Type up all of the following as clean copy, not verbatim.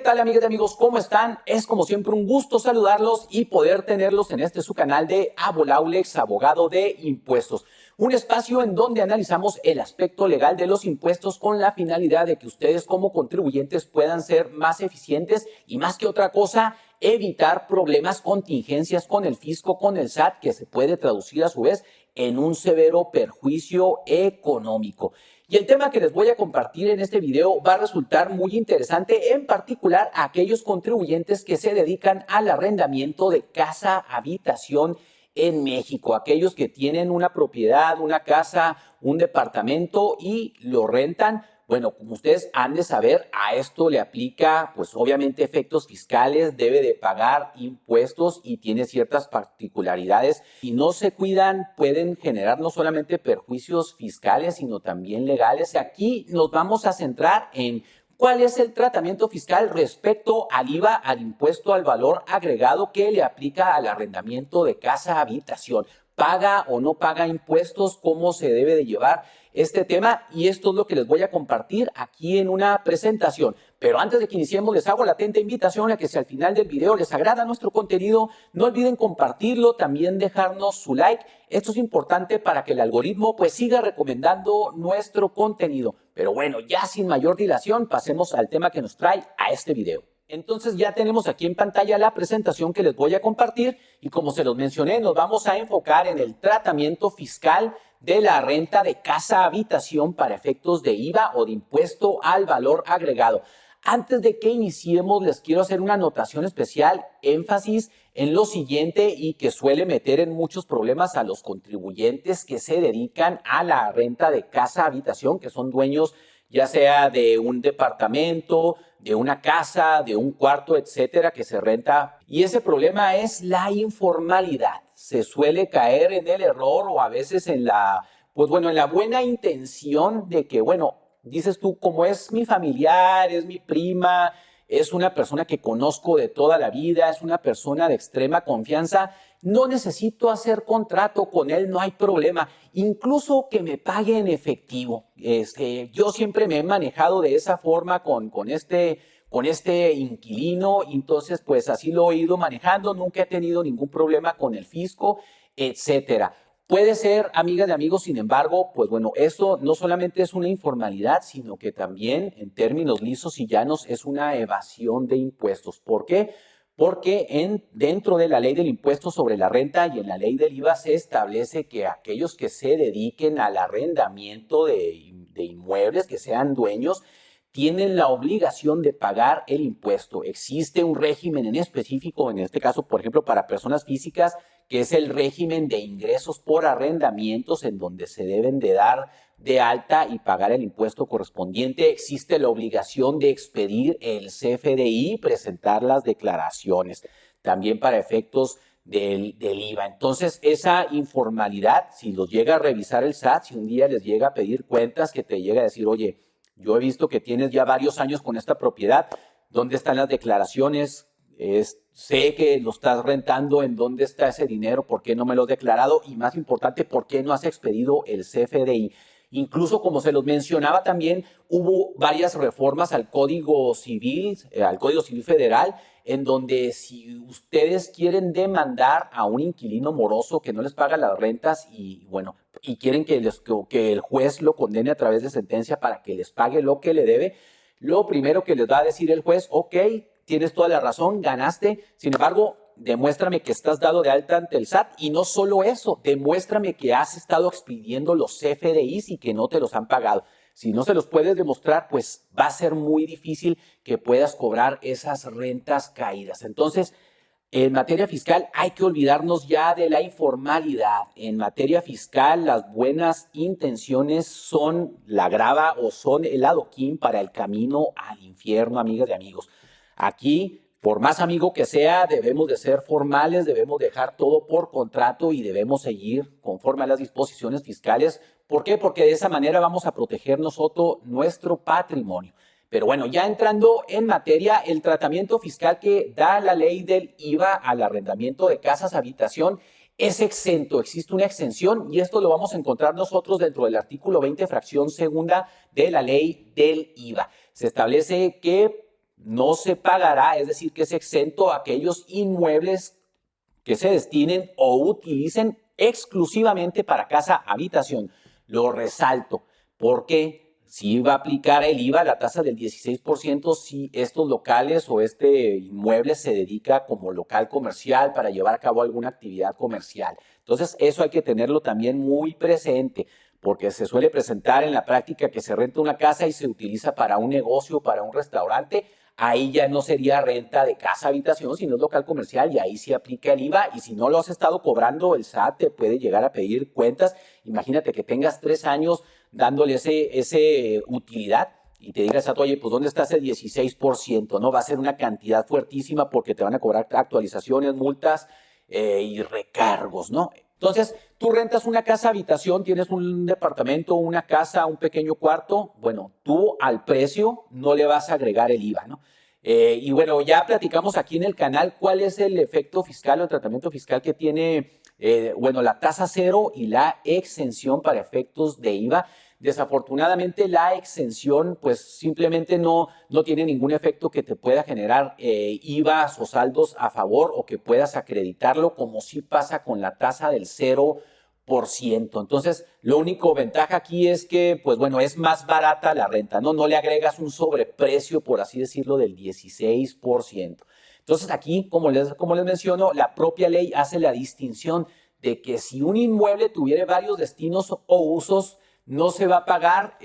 tal, amigas y amigos? ¿Cómo están? Es como siempre un gusto saludarlos y poder tenerlos en este su canal de Abolaulex, abogado de impuestos. Un espacio en donde analizamos el aspecto legal de los impuestos con la finalidad de que ustedes como contribuyentes puedan ser más eficientes y más que otra cosa, evitar problemas, contingencias con el fisco, con el SAT, que se puede traducir a su vez en un severo perjuicio económico. Y el tema que les voy a compartir en este video va a resultar muy interesante, en particular a aquellos contribuyentes que se dedican al arrendamiento de casa, habitación en México, aquellos que tienen una propiedad, una casa, un departamento y lo rentan. Bueno, como ustedes han de saber, a esto le aplica, pues obviamente efectos fiscales, debe de pagar impuestos y tiene ciertas particularidades. Si no se cuidan, pueden generar no solamente perjuicios fiscales, sino también legales. Aquí nos vamos a centrar en cuál es el tratamiento fiscal respecto al IVA, al impuesto al valor agregado que le aplica al arrendamiento de casa, habitación. ¿Paga o no paga impuestos? ¿Cómo se debe de llevar este tema? Y esto es lo que les voy a compartir aquí en una presentación. Pero antes de que iniciemos, les hago la atenta invitación a que si al final del video les agrada nuestro contenido, no olviden compartirlo, también dejarnos su like. Esto es importante para que el algoritmo pues siga recomendando nuestro contenido. Pero bueno, ya sin mayor dilación, pasemos al tema que nos trae a este video. Entonces ya tenemos aquí en pantalla la presentación que les voy a compartir y como se los mencioné, nos vamos a enfocar en el tratamiento fiscal de la renta de casa habitación para efectos de IVA o de impuesto al valor agregado. Antes de que iniciemos, les quiero hacer una anotación especial, énfasis en lo siguiente y que suele meter en muchos problemas a los contribuyentes que se dedican a la renta de casa habitación, que son dueños ya sea de un departamento, de una casa, de un cuarto, etcétera, que se renta. Y ese problema es la informalidad. Se suele caer en el error o a veces en la buena intención de que, dices tú, como es mi familiar, es mi prima, es una persona que conozco de toda la vida, es una persona de extrema confianza, no necesito hacer contrato con él, no hay problema, incluso que me pague en efectivo. Yo siempre me he manejado de esa forma con este inquilino, entonces pues así lo he ido manejando, nunca he tenido ningún problema con el fisco, etcétera. Puede ser, amigas y amigos, sin embargo, pues bueno, esto no solamente es una informalidad, sino que también, en términos lisos y llanos, es una evasión de impuestos. ¿Por qué? Porque dentro de la ley del impuesto sobre la renta y en la ley del IVA se establece que aquellos que se dediquen al arrendamiento de inmuebles, que sean dueños, tienen la obligación de pagar el impuesto. Existe un régimen en específico, en este caso, por ejemplo, para personas físicas, que es el régimen de ingresos por arrendamientos, en donde se deben de dar de alta y pagar el impuesto correspondiente. Existe la obligación de expedir el CFDI, presentar las declaraciones, también para efectos del IVA. Entonces, esa informalidad, si los llega a revisar el SAT, si un día les llega a pedir cuentas, que te llega a decir, oye, yo he visto que tienes ya varios años con esta propiedad, ¿dónde están las declaraciones? Sé que lo estás rentando, ¿en dónde está ese dinero? ¿Por qué no me lo has declarado? Y más importante, ¿por qué no has expedido el CFDI? Incluso, como se los mencionaba también, hubo varias reformas al Código Civil Federal, en donde si ustedes quieren demandar a un inquilino moroso que no les paga las rentas y quieren que el juez lo condene a través de sentencia para que les pague lo que le debe, lo primero que les va a decir el juez, ok, tienes toda la razón, ganaste, sin embargo, demuéstrame que estás dado de alta ante el SAT y no solo eso, demuéstrame que has estado expidiendo los CFDIs y que no te los han pagado. Si no se los puedes demostrar, pues va a ser muy difícil que puedas cobrar esas rentas caídas. Entonces, en materia fiscal hay que olvidarnos ya de la informalidad. En materia fiscal, las buenas intenciones son la grava o son el adoquín para el camino al infierno, amigas y amigos. Aquí, por más amigo que sea, debemos de ser formales, debemos dejar todo por contrato y debemos seguir conforme a las disposiciones fiscales. ¿Por qué? Porque de esa manera vamos a proteger nosotros nuestro patrimonio. Pero bueno, ya entrando en materia, el tratamiento fiscal que da la ley del IVA al arrendamiento de casas habitación es exento, existe una exención y esto lo vamos a encontrar nosotros dentro del artículo 20, fracción segunda de la ley del IVA. Se establece que no se pagará, es decir, que es exento a aquellos inmuebles que se destinen o utilicen exclusivamente para casa habitación. Lo resalto porque si va a aplicar el IVA, la tasa del 16%, si estos locales o este inmueble se dedica como local comercial para llevar a cabo alguna actividad comercial. Entonces, eso hay que tenerlo también muy presente, porque se suele presentar en la práctica que se renta una casa y se utiliza para un negocio, para un restaurante. Ahí ya no sería renta de casa-habitación, sino es local comercial y ahí sí aplica el IVA. Y si no lo has estado cobrando, el SAT te puede llegar a pedir cuentas. Imagínate que tengas 3 años dándole ese utilidad y te digas, oye, pues ¿dónde está ese 16%? ¿No? Va a ser una cantidad fuertísima porque te van a cobrar actualizaciones, multas y recargos, ¿no? Entonces, tú rentas una casa habitación, tienes un departamento, una casa, un pequeño cuarto, bueno, tú al precio no le vas a agregar el IVA, ¿no? Y bueno, ya platicamos aquí en el canal cuál es el efecto fiscal o el tratamiento fiscal que tiene, bueno, la tasa cero y la exención para efectos de IVA. Desafortunadamente la exención pues simplemente no tiene ningún efecto que te pueda generar IVAs o saldos a favor o que puedas acreditarlo como sí pasa con la tasa del 0%. Entonces, lo único ventaja aquí es que, pues bueno, es más barata la renta, ¿no? No le agregas un sobreprecio, por así decirlo, del 16%. Entonces, aquí, como les menciono, la propia ley hace la distinción de que si un inmueble tuviera varios destinos o usos, no se va a pagar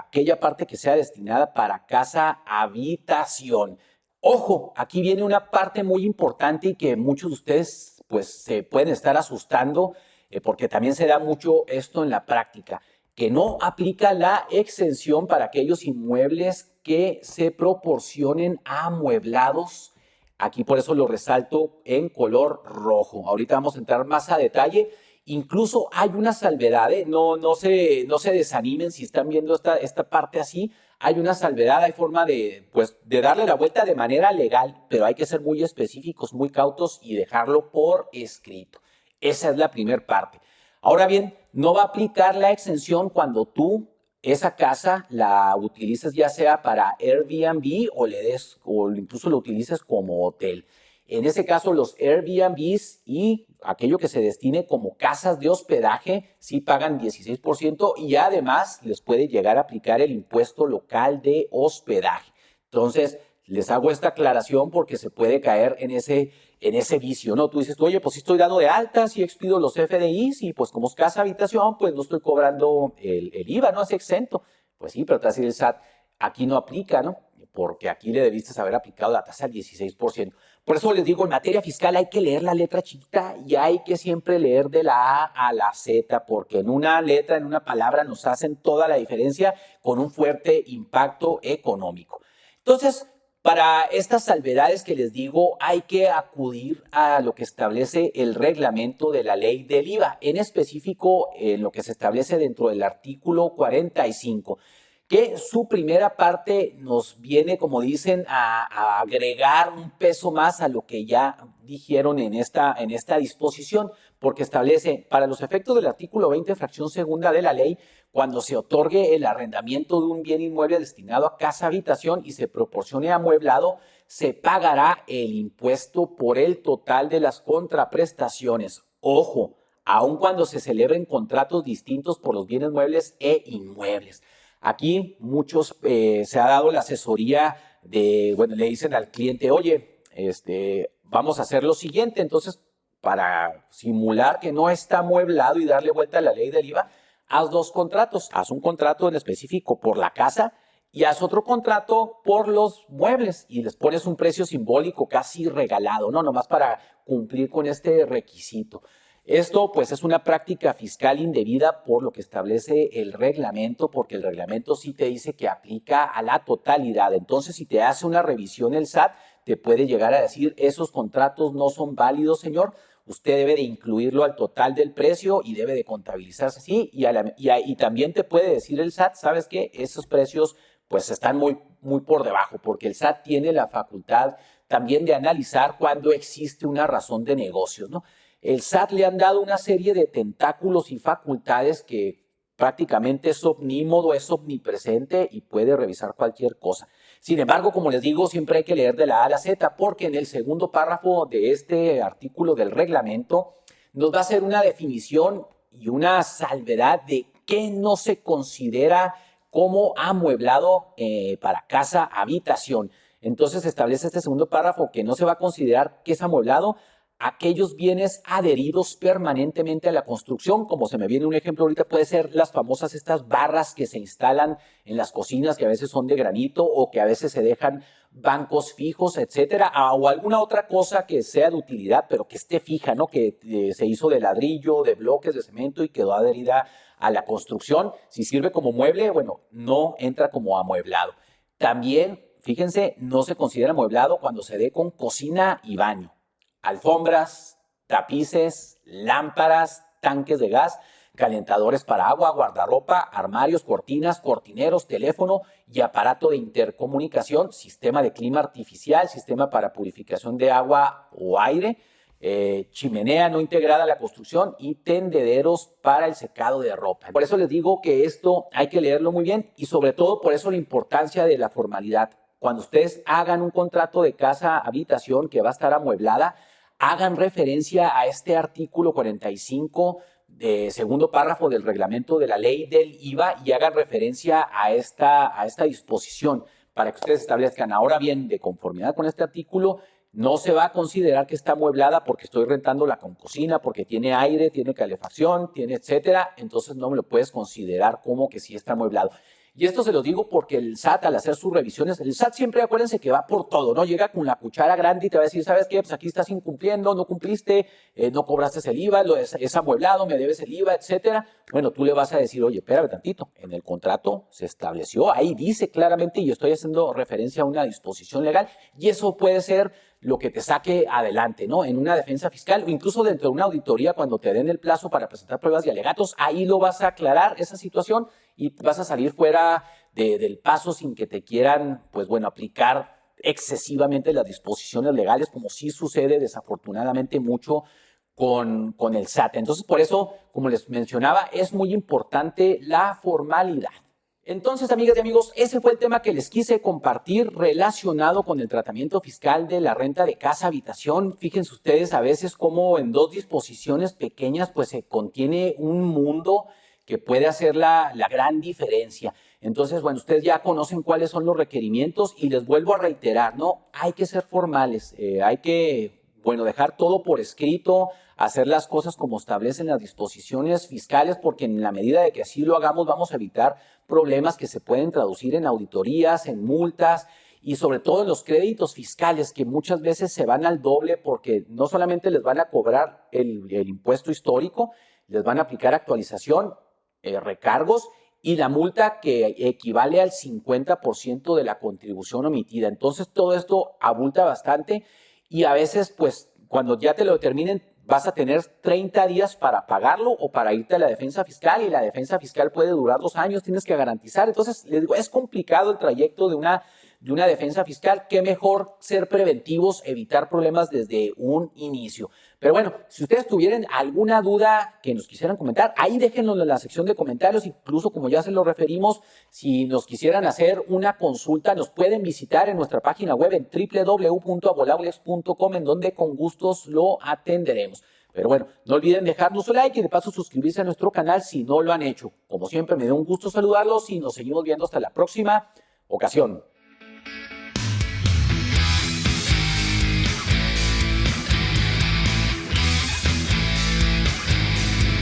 aquella parte que sea destinada para casa habitación. Ojo, aquí viene una parte muy importante y que muchos de ustedes pues se pueden estar asustando porque también se da mucho esto en la práctica, que no aplica la exención para aquellos inmuebles que se proporcionen amueblados. Aquí por eso lo resalto en color rojo. Ahorita vamos a entrar más a detalle. Incluso hay una salvedad, no se desanimen si están viendo esta parte así. Hay una salvedad, hay forma pues, de darle la vuelta de manera legal, pero hay que ser muy específicos, muy cautos y dejarlo por escrito. Esa es la primera parte. Ahora bien, no va a aplicar la exención cuando tú esa casa la utilices ya sea para Airbnb o incluso lo utilices como hotel. En ese caso, los Airbnbs y aquello que se destine como casas de hospedaje sí pagan 16% y además les puede llegar a aplicar el impuesto local de hospedaje. Entonces, les hago esta aclaración porque se puede caer en ese vicio, ¿no? Tú dices, oye, pues sí estoy dando de alta, sí expido los FDIs y pues como es casa habitación, pues no estoy cobrando el IVA, ¿no? Es exento. Pues sí, pero te va a decir el SAT, aquí no aplica, ¿no? Porque aquí le debiste haber aplicado la tasa del 16%. Por eso les digo, en materia fiscal hay que leer la letra chiquita y hay que siempre leer de la A a la Z, porque en una letra, en una palabra, nos hacen toda la diferencia con un fuerte impacto económico. Entonces, para estas salvedades que les digo, hay que acudir a lo que establece el reglamento de la ley del IVA, en específico en lo que se establece dentro del artículo 45, que su primera parte nos viene, como dicen, a agregar un peso más a lo que ya dijeron en esta disposición, porque establece, para los efectos del artículo 20, fracción segunda de la ley, cuando se otorgue el arrendamiento de un bien inmueble destinado a casa habitación y se proporcione amueblado, se pagará el impuesto por el total de las contraprestaciones. Ojo, aun cuando se celebren contratos distintos por los bienes muebles e inmuebles. Aquí muchos se ha dado la asesoría bueno, le dicen al cliente, oye, vamos a hacer lo siguiente, entonces, para simular que no está amueblado y darle vuelta a la ley del IVA, haz 2 contratos. Haz un contrato en específico por la casa y haz otro contrato por los muebles y les pones un precio simbólico casi regalado, ¿no? Nomás para cumplir con este requisito. Esto pues es una práctica fiscal indebida por lo que establece el reglamento, porque el reglamento sí te dice que aplica a la totalidad. Entonces, si te hace una revisión el SAT, te puede llegar a decir, esos contratos no son válidos, señor. Usted debe de incluirlo al total del precio y debe de contabilizarse así. Y también te puede decir el SAT, ¿sabes qué? Esos precios pues están muy por debajo, porque el SAT tiene la facultad también de analizar cuando existe una razón de negocios, ¿no? El SAT le han dado una serie de tentáculos y facultades que prácticamente es omnímodo, es omnipresente y puede revisar cualquier cosa. Sin embargo, como les digo, siempre hay que leer de la A a la Z, porque en el segundo párrafo de este artículo del reglamento nos va a hacer una definición y una salvedad de qué no se considera como amueblado para casa, habitación. Entonces establece este segundo párrafo que no se va a considerar que es amueblado aquellos bienes adheridos permanentemente a la construcción, como se me viene un ejemplo ahorita, puede ser las famosas estas barras que se instalan en las cocinas, que a veces son de granito o que a veces se dejan bancos fijos, etcétera, o alguna otra cosa que sea de utilidad, pero que esté fija, ¿no? Que se hizo de ladrillo, de bloques de cemento y quedó adherida a la construcción. Si sirve como mueble, bueno, no entra como amueblado. También, fíjense, no se considera amueblado cuando se dé con cocina y baño. Alfombras, tapices, lámparas, tanques de gas, calentadores para agua, guardarropa, armarios, cortinas, cortineros, teléfono y aparato de intercomunicación, sistema de clima artificial, sistema para purificación de agua o aire, chimenea no integrada a la construcción y tendederos para el secado de ropa. Por eso les digo que esto hay que leerlo muy bien y sobre todo por eso la importancia de la formalidad. Cuando ustedes hagan un contrato de casa-habitación que va a estar amueblada, hagan referencia a este artículo 45 de segundo párrafo del reglamento de la ley del IVA y hagan referencia a esta disposición para que ustedes establezcan. Ahora bien, de conformidad con este artículo, no se va a considerar que está amueblada porque estoy rentándola con cocina, porque tiene aire, tiene calefacción, tiene etcétera. Entonces no me lo puedes considerar como que sí está amueblado. Y esto se lo digo porque el SAT, al hacer sus revisiones, el SAT siempre, acuérdense que va por todo, ¿no? Llega con la cuchara grande y te va a decir, ¿sabes qué? Pues aquí estás incumpliendo, no cumpliste, no cobraste el IVA, es amueblado, me debes el IVA, etcétera. Bueno, tú le vas a decir, oye, espérame tantito, en el contrato se estableció, ahí dice claramente, y yo estoy haciendo referencia a una disposición legal, y eso puede ser lo que te saque adelante, ¿no? En una defensa fiscal o incluso dentro de una auditoría, cuando te den el plazo para presentar pruebas y alegatos, ahí lo vas a aclarar esa situación y vas a salir fuera del paso sin que te quieran, pues bueno, aplicar excesivamente las disposiciones legales, como sí sucede desafortunadamente mucho con el SAT. Entonces, por eso, como les mencionaba, es muy importante la formalidad. Entonces, amigas y amigos, ese fue el tema que les quise compartir relacionado con el tratamiento fiscal de la renta de casa habitación. Fíjense ustedes a veces cómo en dos disposiciones pequeñas pues se contiene un mundo que puede hacer la gran diferencia. Entonces, bueno, ustedes ya conocen cuáles son los requerimientos y les vuelvo a reiterar, ¿no? Hay que ser formales, hay que, bueno, dejar todo por escrito, hacer las cosas como establecen las disposiciones fiscales, porque en la medida de que así lo hagamos vamos a evitar problemas que se pueden traducir en auditorías, en multas y sobre todo en los créditos fiscales que muchas veces se van al doble porque no solamente les van a cobrar el impuesto histórico, les van a aplicar actualización, recargos y la multa que equivale al 50% de la contribución omitida. Entonces todo esto abulta bastante y a veces pues cuando ya te lo determinen vas a tener 30 días para pagarlo o para irte a la defensa fiscal y la defensa fiscal puede durar 2 años, tienes que garantizar. Entonces, les digo, es complicado el trayecto de una defensa fiscal. Qué mejor ser preventivos, evitar problemas desde un inicio. Pero bueno, si ustedes tuvieran alguna duda que nos quisieran comentar, ahí déjenlo en la sección de comentarios. Incluso, como ya se lo referimos, si nos quisieran hacer una consulta, nos pueden visitar en nuestra página web en www.abolaulex.com, en donde con gustos lo atenderemos. Pero bueno, no olviden dejarnos un like y de paso suscribirse a nuestro canal si no lo han hecho. Como siempre, me da un gusto saludarlos y nos seguimos viendo hasta la próxima ocasión.